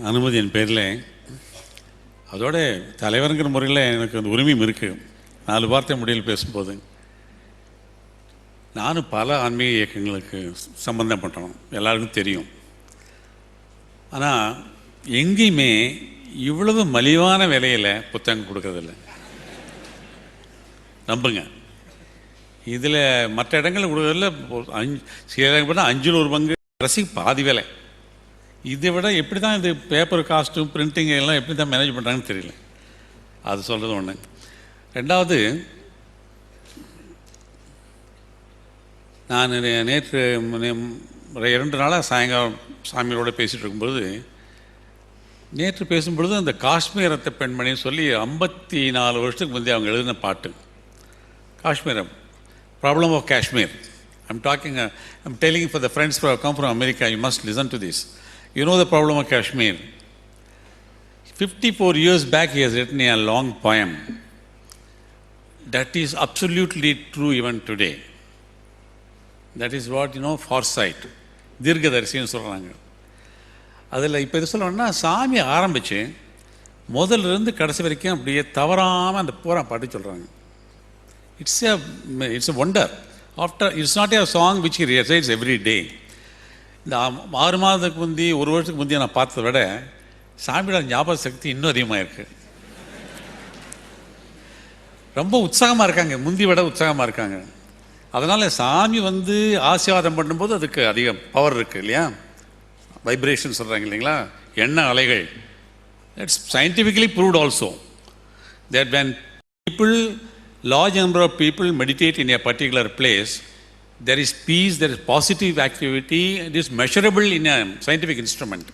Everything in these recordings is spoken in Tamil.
அனுமதியின் பேரில் அதோட தலைவருங்கிற முறையில் எனக்கு அந்த உரிமையும் இருக்குது. 4 வார்த்தை முடியல் பேசும்போது நானும் பல ஆன்மீக இயக்கங்களுக்கு சம்பந்தம் பண்ணுறோம், எல்லாருக்கும் தெரியும். ஆனால் எங்கேயுமே இவ்வளவு மலிவான விலையில் புத்தகம் கொடுக்கறதில்ல, நம்புங்க. இதில் மற்ற இடங்களில் கொடுக்கறதில்ல. சில இடங்கள் 5 பங்கு ரசிக்கு பாதி விலை. இதை விட எப்படி தான் இது பேப்பர் காஸ்ட்டும் பிரிண்டிங் எல்லாம் எப்படி தான் மேனேஜ் பண்ணுறாங்கன்னு தெரியல. அது சொல்கிறது ஒன்று. ரெண்டாவது, நான் நேற்று 2 நாளாக சாயங்காலம் சாமியோடு பேசிகிட்டு இருக்கும்பொழுது, நேற்று பேசும்பொழுது அந்த காஷ்மீர் ரத்த பெண்மணின்னு சொல்லி 54 வருஷத்துக்கு முந்தைய அவங்க எழுதின பாட்டு, காஷ்மீரம், problem of Kashmir. I'm telling for the friends who have come from America, you must listen to this. You know the problem of Kashmir. 54 years back he has written a long poem that is absolutely true even today. That is what, foresight, தீர்க்கதரிசின்னு சொல்கிறாங்க. அதில் இப்போ இது சொல்லணும்னா, சாமி ஆரம்பித்து முதல்லேருந்து கடைசி வரைக்கும் அப்படியே தவறாமல் அந்த பூரா பாட்டு சொல்கிறாங்க. It's a wonder. It's not a song which he recites every day. இந்த 6 மாதத்துக்கு முந்தி 1 வருஷத்துக்கு முந்தைய நான் பார்த்ததை விட சாமியோட ஞாபக சக்தி இன்னும் அதிகமாக இருக்குது. ரொம்ப உற்சாகமாக இருக்காங்க, முந்தி விட உற்சாகமாக இருக்காங்க. அதனால் சாமி ஆசீர்வாதம் பண்ணும்போது அதுக்கு அதிக பவர் இருக்குது இல்லையா? வைப்ரேஷன் சொல்கிறாங்க இல்லைங்களா, எண்ண அலைகள். It's scientifically proved also that when large number of people meditate in a particular place, there is peace, there is positive activity, it is measurable in a scientific instrument.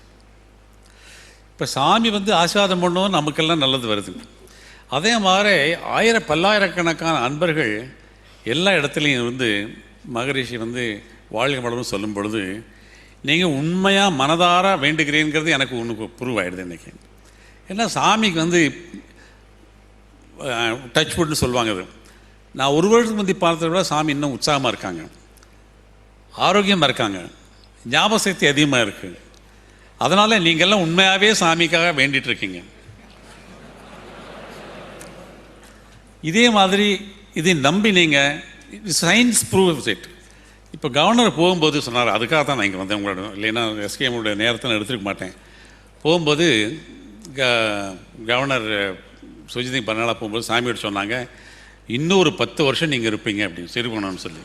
இப்போ சாமி ஆசீர்வாதம் பண்ணுவோம், நமக்கெல்லாம் நல்லது வருது. அதே மாதிரி பல்லாயிரக்கணக்கான அன்பர்கள் எல்லா இடத்துலையும் மகரிஷி வாழ்க்கை வளரும் சொல்லும் பொழுது, நீங்கள் உண்மையாக மனதார வேண்டுகிறீங்கிறது எனக்கு ஒன்று ப்ரூவ் ஆகிடுது இன்றைக்கி. ஏன்னா சாமிக்கு டச் வுட்னு சொல்லுவாங்க. அது நான் 1 வருஷத்துக்கு முந்தி பார்த்ததை விட சாமி இன்னும் உற்சாகமாக இருக்காங்க, ஆரோக்கியமாக இருக்காங்க, ஞாபக சக்தி அதிகமாக இருக்குது. அதனால் நீங்கள்லாம் உண்மையாகவே சாமிக்காக வேண்டிகிட்ருக்கீங்க. இதே மாதிரி இதை நம்பி நீங்கள் சயின்ஸ் ப்ரூவ்ஸ் இட். இப்போ கவர்னர் போகும்போது சொன்னார், அதுக்காக தான் நான் இங்கே வந்தேன் உங்களோட, இல்லைன்னா எஸ்கேமுடைய நேரத்தை நான் எடுத்துருக்க மாட்டேன். போகும்போது கவர்னர் சுஜித் பர்னாலா போகும்போது சாமியோட சொன்னாங்க, இன்னொரு 10 வருஷம் நீங்கள் இருப்பீங்க அப்படின்னு சிறுகோணம்னு சொல்லி.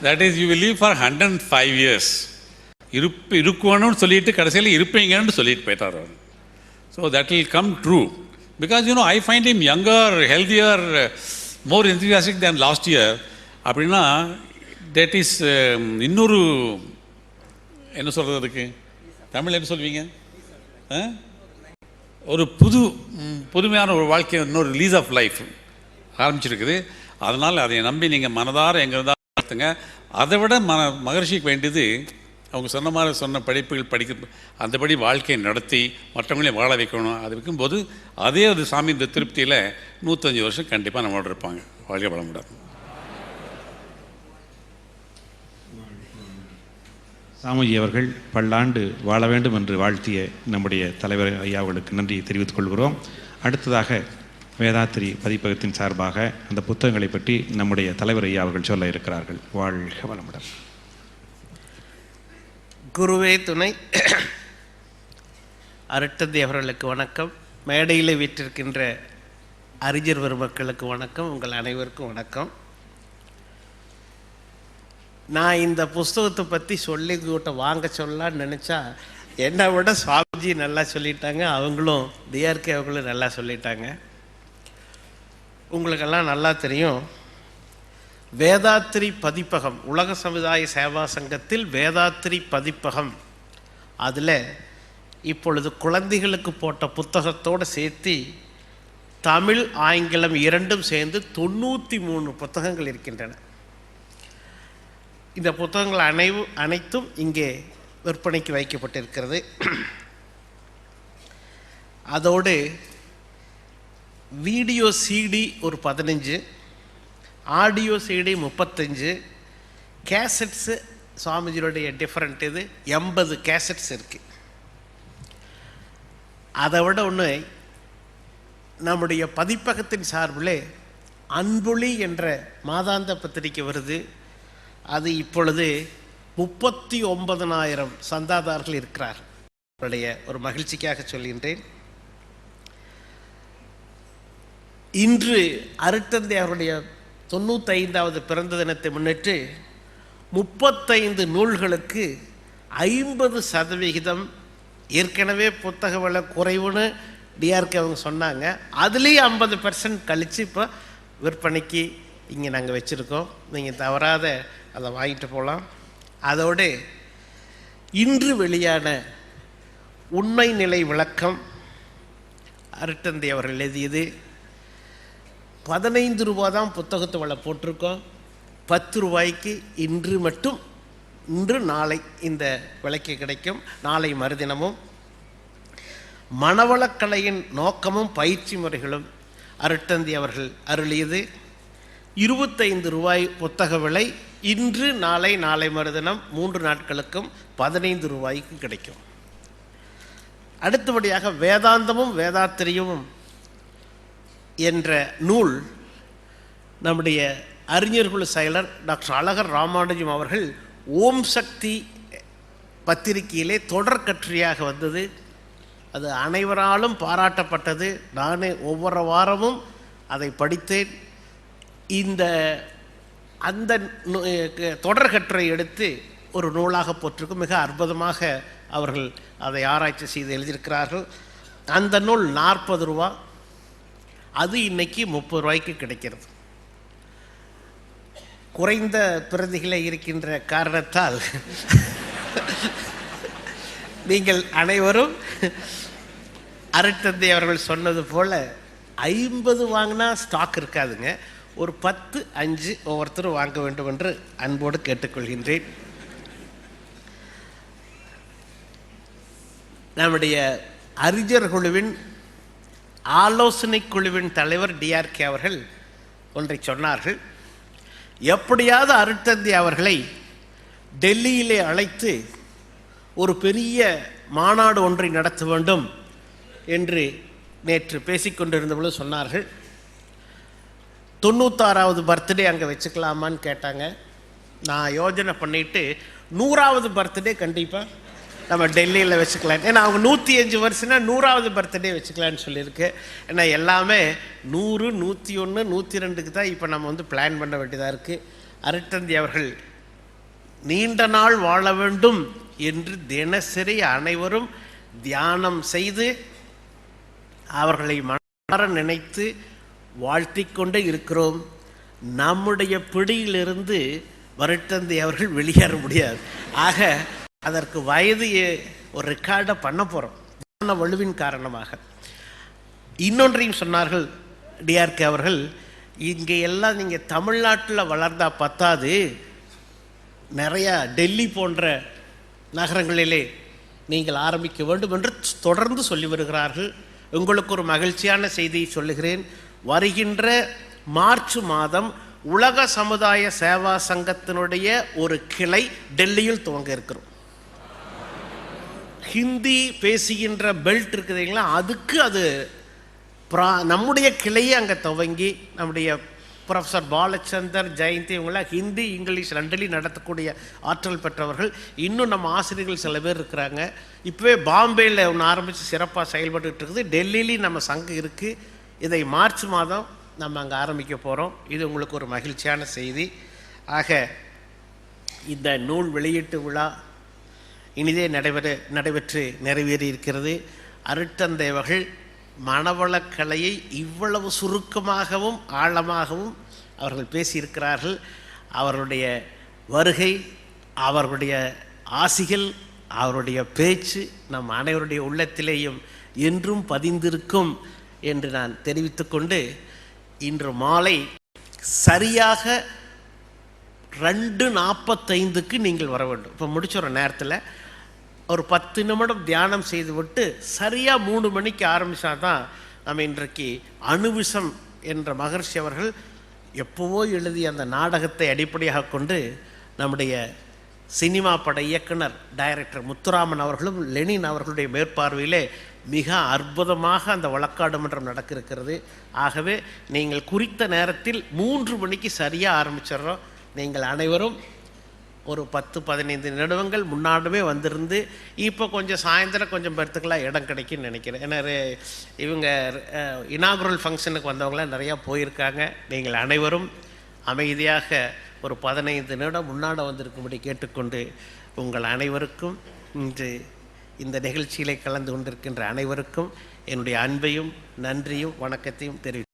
That is you will live for 105 years. இருக்கணும்னு சொல்லிட்டு கடைசியில் இருப்பீங்கன்னு சொல்லிட்டு போயிட்டார் அவர். So that will come true. Because I find him younger, healthier, more enthusiastic than last year. அப்படின்னா தட் இஸ் இன்னொரு என்ன சொல்கிறது, அதுக்கு தமிழ் என்ன சொல்வீங்க, ஒரு புதுமையான ஒரு வாழ்க்கை, இன்னொரு ரிலீஸ் ஆஃப் லைஃப் ஆரம்பிச்சிருக்குது. அதனால் அதை நம்பி நீங்கள் மனதார எங்கே இருந்தால் நடத்துங்க. அதை விட மகரிஷிக்கு வேண்டியது அவங்க சொன்ன மாதிரி சொன்ன படிப்புகள் படிக்க, அந்தபடி வாழ்க்கையை நடத்தி மற்றவங்களையும் வாழ வைக்கணும். அது வைக்கும்போது அதே ஒரு சாமி இந்த திருப்தியில் 105 வருஷம் கண்டிப்பாக நம்மளோட இருப்பாங்க. வாழ்க்கை வள முடியாது. சாமிஜி அவர்கள் பல்லாண்டு வாழ வேண்டும் என்று வாழ்த்திய நம்முடைய தலைவர் ஐயா அவர்களுக்கு நன்றி தெரிவித்துக் கொள்கிறோம். அடுத்ததாக வேதாத்திரி பதிப்பகத்தின் சார்பாக அந்த புத்தகங்களை பற்றி நம்முடைய தலைவர் ஐயா அவர்கள் சொல்ல இருக்கிறார்கள். வாழ்க வளமுடன். குருவே துணை. அரட்டந்தி அவர்களுக்கு வணக்கம். மேடையில் வீற்றிருக்கின்ற அறிஞர் பெருமக்களுக்கு வணக்கம். உங்கள் அனைவருக்கும் வணக்கம். நான் இந்த புஸ்தகத்தை பற்றி சொல்லி கூட்ட வாங்க சொல்லலான்னு நினச்சா, என்னை விட சுவாமிஜி நல்லா சொல்லிட்டாங்க, அவங்களும் டிஆர்கே அவங்களும் நல்லா சொல்லிட்டாங்க. உங்களுக்கெல்லாம் நல்லா தெரியும், வேதாத்திரி பதிப்பகம், உலக சமுதாய சேவா சங்கத்தில் வேதாத்திரி பதிப்பகம், அதில் இப்பொழுது குழந்தைகளுக்கு போட்ட புத்தகத்தோடு சேர்த்து தமிழ் ஆங்கிலம் 2ம் சேர்ந்து 93 புத்தகங்கள் இருக்கின்றன. இந்த புத்தகங்கள் அனைத்தும் இங்கே விற்பனைக்கு வைக்கப்பட்டிருக்கிறது. அதோடு வீடியோ சிடி ஒரு 15, ஆடியோ சிடி 35, கேசட்ஸு சுவாமிஜியோடைய டிஃப்ரெண்ட் இது 80 கேசட்ஸ் இருக்குது. அதை விட ஒன்று, நம்முடைய பதிப்பகத்தின் சார்பில் அன்பொளி என்ற மாதாந்த பத்திரிகை வருது. அது இப்பொழுது 39,000 சந்தாதாரர்கள் இருக்கிறார். அவருடைய ஒரு மகிழ்ச்சிக்காக சொல்கின்றேன். இன்று அருட்தந்தை அவருடைய 95வது பிறந்த தினத்தை முன்னிட்டு 35 நூல்களுக்கு 50% ஏற்கனவே புத்தக விலை குறைவுன்னு டிஆர்கே அவங்க சொன்னாங்க. அதுலேயும் 50% கழித்து இப்போ விற்பனைக்கு இங்கே நாங்கள் வச்சுருக்கோம். நீங்கள் தவறாத அதை வாங்கிட்டு போகலாம். அதோடு இன்று வெளியான உண்மை நிலை விளக்கம் அருட்தந்தை அவர்கள் எழுதியது. 15 ரூபா தான் புத்தகத்தை விலை போட்டிருக்கோம். 10 ரூபாய்க்கு இன்று நாளை இந்த விலைக்கு கிடைக்கும். நாளை மறுதினமும் மனவளக்கலையின் நோக்கமும் பயிற்சி முறைகளும் அருட்தந்தை அவர்கள் அருளியது. 25 ரூபாய் புத்தக விலை. இன்று நாளை நாளை மறுதினம் 3 நாட்களுக்கும் 15 ரூபாய்க்கு கிடைக்கும். அடுத்தபடியாக வேதாந்தமும் வேதாத்திரியும் என்ற நூல் நம்முடைய அறிஞர்குழு செயலர் டாக்டர் அழகர் ராமானுஜம் அவர்கள் ஓம் சக்தி பத்திரிகையிலே தொடர் கட்டுரையாக வந்தது. அது அனைவராலும் பாராட்டப்பட்டது. நானே ஒவ்வொரு வாரமும் அதை படித்தேன். அந்த தொடர் கட்டுரை எடுத்து ஒரு நூலாக போட்டிருக்கும். மிக அற்புதமாக அவர்கள் அதை ஆராய்ச்சி செய்து எழுதியிருக்கிறார்கள். அந்த நூல் 40 ரூபா. அது இன்னைக்கு 30 ரூபாய்க்கு கிடைக்கிறது. குறைந்த பிரதிகளே இருக்கின்ற காரணத்தால் நீங்கள் அனைவரும் அருட்தந்தை அவர்கள் சொன்னது போல 50 வாங்கினா ஸ்டாக் இருக்காதுங்க. ஒரு 10, 5 ஒவ்வொருத்தரும் வாங்க வேண்டும் என்று அன்போடு கேட்டுக்கொள்கின்றேன். நம்முடைய அறிஞர் குழுவின் ஆலோசனை குழுவின் தலைவர் டிஆர்கே அவர்கள் ஒன்றை சொன்னார்கள். எப்படியாவது அருட்தந்தை அவர்களை டெல்லியிலே அழைத்து ஒரு பெரிய மாநாடு ஒன்றை நடத்த வேண்டும் என்று நேற்று பேசிக்கொண்டிருந்த பொழுது சொன்னார்கள். 96வது பர்த்டே அங்கே வச்சுக்கலாமான்னு கேட்டாங்க. நான் யோஜனை பண்ணிவிட்டு 100வது பர்த்டே கண்டிப்பாக நம்ம டெல்லியில் வச்சுக்கலாம். ஏன்னா அவங்க 105 வருஷம்னா 100வது பர்த்டே வச்சுக்கலான்னு சொல்லியிருக்கு. ஏன்னா எல்லாமே 100, 101, 102க்கு தான் இப்போ நம்ம பிளான் பண்ண வேண்டியதாக இருக்குது. அருட்தந்தை அவர்கள் நீண்ட நாள் வாழ வேண்டும் என்று தினசரி அனைவரும் தியானம் செய்து அவர்களை மனதார நினைத்து வாழ்த்திக் கொண்டே இருக்கிறோம். நம்முடைய பிடியிலிருந்து அருட்தந்தை அவர்கள் வெளியேற முடியாது. ஆக அதற்கு வயது ஒரு ரெக்கார்டை பண்ண போகிறோம் தியான வலுவின் காரணமாக. இன்னொன்றையும் சொன்னார்கள் டிஆர்கே அவர்கள். இங்கே எல்லாம் நீங்கள் தமிழ்நாட்டில் வளர்ந்தா பத்தாது, நிறையா டெல்லி போன்ற நகரங்களிலே நீங்கள் ஆரம்பிக்க வேண்டும் என்று தொடர்ந்து சொல்லி வருகிறார்கள். உங்களுக்கு ஒரு மகிழ்ச்சியான செய்தியை சொல்லுகிறேன். வருகின்ற மார்ச் மாதம் உலக சமுதாய சேவா சங்கத்தினுடைய ஒரு கிளை டெல்லியில் துவங்க இருக்கிறோம். ஹிந்தி பேசுகின்ற பெல்ட் இருக்குதுங்களா, அதுக்கு அது நம்முடைய கிளையை அங்கே துவங்கி நம்முடைய ப்ரொஃபஸர் பாலச்சந்தர், ஜெயந்தி இவங்களாம் ஹிந்தி இங்கிலீஷ் ரெண்டுலையும் நடத்தக்கூடிய ஆற்றல் பெற்றவர்கள். இன்னும் நம்ம ஆசிரியர்கள் சில பேர் இருக்கிறாங்க. இப்போவே பாம்பேயில் ஒன்று ஆரம்பித்து சிறப்பாக செயல்பட்டு இருக்குது. டெல்லியிலையும் நம்ம சங்கம் இருக்குது. இதை மார்ச் மாதம் நம்ம அங்கே ஆரம்பிக்க போகிறோம். இது உங்களுக்கு ஒரு மகிழ்ச்சியான செய்தி. ஆக இந்த நூல் வெளியீட்டு விழா இனிதே நடைபெற்று நிறைவேறி இருக்கிறது. அருட்தந்தை அவர்கள் மனவளக்கலையை இவ்வளவு சுருக்கமாகவும் ஆழமாகவும் அவர்கள் பேசியிருக்கிறார்கள். அவர்களுடைய வருகை, அவர்களுடைய ஆசிகள், அவருடைய பேச்சு நம் அனைவருடைய உள்ளத்திலேயும் என்றும் பதிந்திருக்கும் என்று நான் தெரிவித்துக்கொண்டு, இன்று மாலை சரியாக 2:45க்கு நீங்கள் வர வேண்டும். இப்போ முடிச்சுற நேரத்தில் ஒரு 10 நிமிடம் தியானம் செய்துவிட்டு சரியாக 3 மணிக்கு ஆரம்பித்தா தான் நம்ம இன்றைக்கு அணுவிஷம் என்ற மகர்ஷி அவர்கள் எப்போவோ எழுதிய அந்த நாடகத்தை அடிப்படையாக கொண்டு நம்முடைய சினிமா பட இயக்குனர் டைரக்டர் முத்துராமன் அவர்களும் லெனின் அவர்களுடைய மேற்பார்வையிலே மிக அற்புதமாக அந்த வழக்காடு மன்றம் நடக்கிறது. ஆகவே நீங்கள் குறித்த நேரத்தில் 3 மணிக்கு சரியாக ஆரம்பிச்சிடுறோம். நீங்கள் அனைவரும் ஒரு 10-15 நிமிடங்கள் முன்னாடியே வந்திருந்து இப்போ கொஞ்சம் சாயந்தரம் கொஞ்சம் பேர்த்துக்கெல்லாம் இடம் கிடைக்குன்னு நினைக்கிறேன். ஏன்னா இவங்க இனாகுரல் ஃபங்க்ஷனுக்கு வந்தவங்களாம் நிறையா போயிருக்காங்க. நீங்கள் அனைவரும் அமைதியாக ஒரு 15 நிமிடம் முன்னாடி வந்திருக்கும்படி கேட்டுக்கொண்டு உங்கள் அனைவருக்கும் இன்று இந்த நிகழ்ச்சியிலே கலந்து கொண்டிருக்கின்ற அனைவருக்கும் என்னுடைய அன்பையும் நன்றியும் வணக்கத்தையும் தெரிவித்து